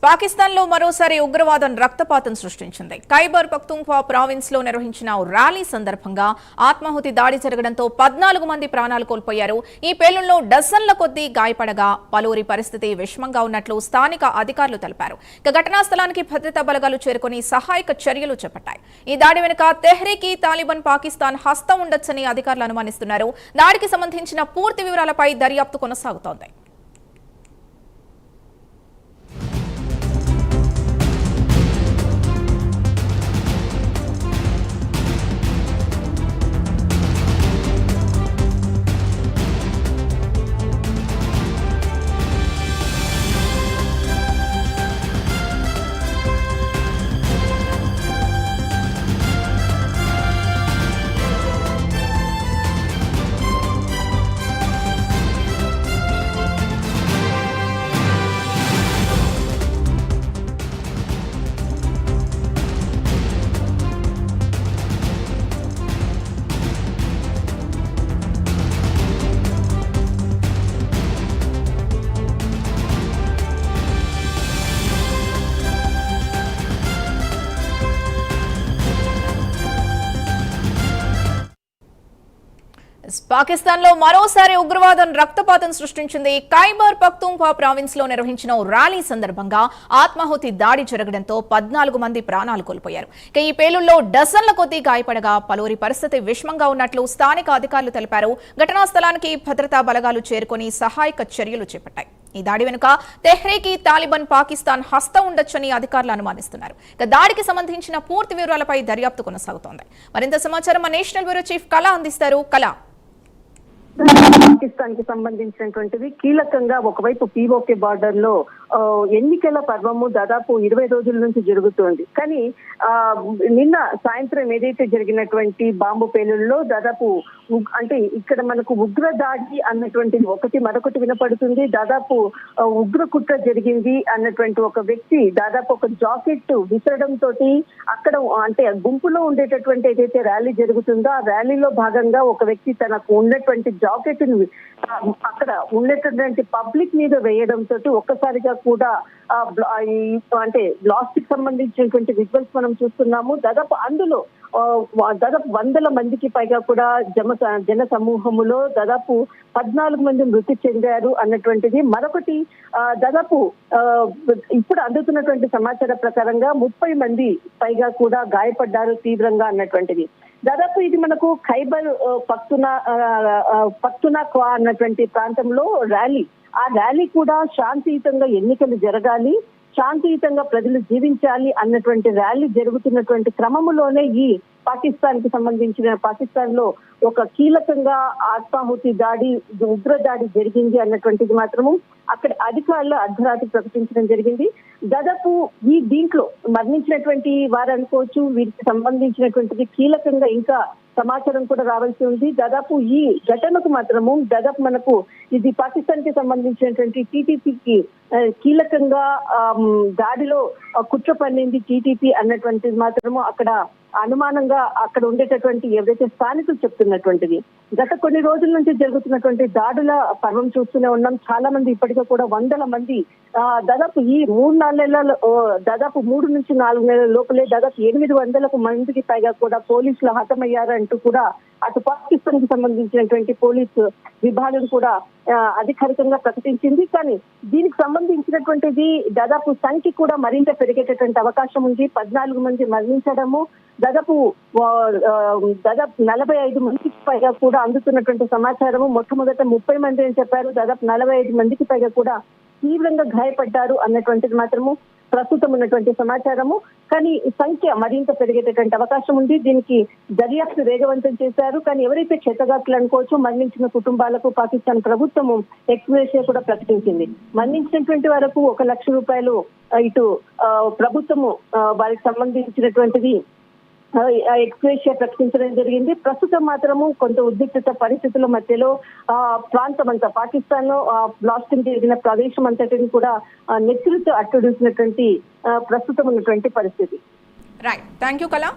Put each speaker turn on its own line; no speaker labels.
పాకిస్తాన్ లో మరోసారి ఉగ్రవాదం రక్తపాతం సృష్టించింది. ఖైబర్ పఖ్తూన్ఖ్వా ప్రావిన్స్ లో నిర్వహించిన ర్యాలీ సందర్భంగా ఆత్మాహుతి దాడి జరగడంతో 14 మంది ప్రాణాలు కోల్పోయారు. ఈ పేలుళ్లలో డజన్ల కొద్దీ గాయపడగా పలువురి పరిస్థితి విషమంగా ఉన్నట్లు స్థానిక అధికారులు తెలిపారు. ఘటనా స్థలానికి భద్రతా బలగాలు చేరుకుని సహాయక చర్యలు చేపట్టాయి. ఈ దాడి వెనుక తెహ్రీక్ తాలిబాన్ పాకిస్తాన్ హస్తం ఉండొచ్చని అధికారులు అనుమానిస్తున్నారు. దాడికి సంబంధించిన పూర్తి వివరాలపై దర్యాప్తు కొనసాగుతోంది. పాకిస్తాన్ లో మరోసారి ఉగ్రవాదం రక్తపాతం సృష్టించింది. ఖైబర్ పఖ్తూన్ఖ్వా ప్రావిన్స్ లో నిర్వహించిన ర్యాలీ సందర్భంగా ఆత్మాహుతి దాడి జరగడంతో 14 మంది ప్రాణాలు కోల్పోయారు. ఈ పేలుళ్లలో డజన్ల కొద్దీ గాయపడగా పలువురి పరిస్థితి విషమంగా ఉన్నట్లు స్థానిక అధికారులు తెలిపారు. ఘటనా స్థలానికి భద్రతా బలగాలు చేరుకుని సహాయక చర్యలు చేపట్టాయి. ఈ దాడి వెనుక తెహ్రీక్ తాలిబాన్ పాకిస్తాన్ హస్తం ఉండొచ్చని అధికారులు అనుమానిస్తున్నారు. దాడికి సంబంధించిన పూర్తి వివరాలపై దర్యాప్తు కొనసాగుతోంది. మరింత సమాచారం మా నేషనల్ బ్యూరో చీఫ్ కళ అందిస్తారు. కళ,
పాకిస్తాన్ కి సంబంధించినటువంటిది కీలకంగా ఒకవైపు పీఓకే బార్డర్ లో ఎన్నికల పర్వము దాదాపు 20 రోజుల నుంచి జరుగుతోంది. కానీ నిన్న సాయంత్రం ఏదైతే జరిగినటువంటి బాంబు పేలుల్లో దాదాపు అంటే ఇక్కడ మనకు ఉగ్ర దాడి అన్నటువంటిది మరొకటి వినపడుతుంది. దాదాపు ఉగ్ర కుట్ర జరిగింది అన్నటువంటి ఒక వ్యక్తి దాదాపు ఒక జాకెట్ విసరడం తోటి అక్కడ అంటే గుంపులో ఉండేటటువంటి ఏదైతే ర్యాలీ జరుగుతుందో ఆ ర్యాలీలో భాగంగా ఒక వ్యక్తి తనకు ఉన్నటువంటి జాకెట్ ని అక్కడ ఉన్నటువంటి పబ్లిక్ మీద వేయడం తోటి ఒక్కసారిగా కూడా అంటే బ్లాస్ట్ కి సంబంధించినటువంటి విజువల్స్ మనం చూస్తున్నాము. దాదాపు అందులో దాదాపు 100 మందికి పైగా కూడా జన సమూహములో దాదాపు 14 మంది మృతి చెందారు అన్నటువంటిది. మరొకటి దాదాపు ఇప్పుడు అందుతున్నటువంటి సమాచార ప్రకారంగా 30 మంది పైగా కూడా గాయపడ్డారు తీవ్రంగా అన్నటువంటిది. దాదాపు ఇది మనకు ఖైబర్ పఖ్తూన్ఖ్వా అన్నటువంటి ప్రాంతంలో ర్యాలీ. ఆ ర్యాలీ కూడా శాంతియుతంగా ఎన్నికలు జరగాలి, శాంతియుతంగా ప్రజలు జీవించాలి అన్నటువంటి ర్యాలీ జరుగుతున్నటువంటి క్రమములోనే ఈ పాకిస్తాన్ లో ఒక కీలకంగా ఆత్మాహుతి దాడి, ఉగ్ర దాడి జరిగింది అన్నటువంటిది మాత్రము అక్కడ అధికారులు అర్ధరాత్రి ప్రకటించడం జరిగింది. దాదాపు దీంట్లో మరణించినటువంటి వారు అనుకోవచ్చు, వీరికి సంబంధించినటువంటిది కీలకంగా ఇంకా సమాచారం కూడా రావాల్సి ఉంది. దాదాపు ఈ ఘటనకు మాత్రము దాదాపు మనకు ఇది పాకిస్తాన్ కి సంబంధించినటువంటి టీటీపీకి కీలకంగా దాడిలో కుట్ర పన్నింది టీటీపీ అన్నటువంటిది మాత్రము అక్కడ అనుమానంగా అక్కడ ఉండేటటువంటి ఎవరైతే స్థానికులు చెప్తున్నటువంటిది. గత కొన్ని రోజుల నుంచి జరుగుతున్నటువంటి దాడుల పర్వం చూస్తూనే ఉన్నాం. చాలా మంది ఇప్పటికే కూడా 100 మంది దాదాపు ఈ 3-4 నెలల దాదాపు 3 నుంచి 4 నెలల లోపలే దాదాపు 800 మందికి పైగా కూడా పోలీసులు హతమయ్యారంటూ కూడా అటు పాకిస్తాన్ కి సంబంధించినటువంటి పోలీసు విభాగం కూడా అధికారికంగా ప్రకటించింది. కానీ దీనికి సంబంధించినటువంటిది దాదాపు సంఖ్య కూడా మరింత పెరిగేటటువంటి అవకాశం ఉంది. 14 మంది మరణించడము, దాదాపు 45 మందికి పైగా కూడా అందుతున్నటువంటి సమాచారము. మొట్టమొదట 30 మంది అని చెప్పారు, దాదాపు 45 మందికి పైగా కూడా తీవ్రంగా గాయపడ్డారు అన్నటువంటిది మాత్రము ప్రస్తుతం ఉన్నటువంటి సమాచారము. కానీ ఈ సంఖ్య మరింత పెరిగేటటువంటి అవకాశం ఉంది. దీనికి దర్యాప్తు వేగవంతం చేశారు. కానీ ఎవరైతే క్షతగాత్రులు అనుకోవచ్చు మరణించిన కుటుంబాలకు పాకిస్తాన్ ప్రభుత్వము ఎక్స్గ్రేషియా కూడా ప్రకటించింది. మరణించినటువంటి వరకు 1 లక్ష రూపాయలు ఇటు ప్రభుత్వము వారికి సంబంధించినటువంటిది ఎక్స్గ్రేషియా ప్రకటించడం జరిగింది. ప్రస్తుతం మాత్రము కొంత ఉద్రిక్తత పరిస్థితుల మధ్యలో ప్రాంతం అంతా పాకిస్తాన్ లో బ్లాస్టింగ్ జరిగిన ప్రదేశం అంతటిని కూడా నెత్తులతో అట్టుడిసినటువంటి ప్రస్తుతం ఉన్నటువంటి పరిస్థితి.
రైట్, థ్యాంక్ యూ కళ.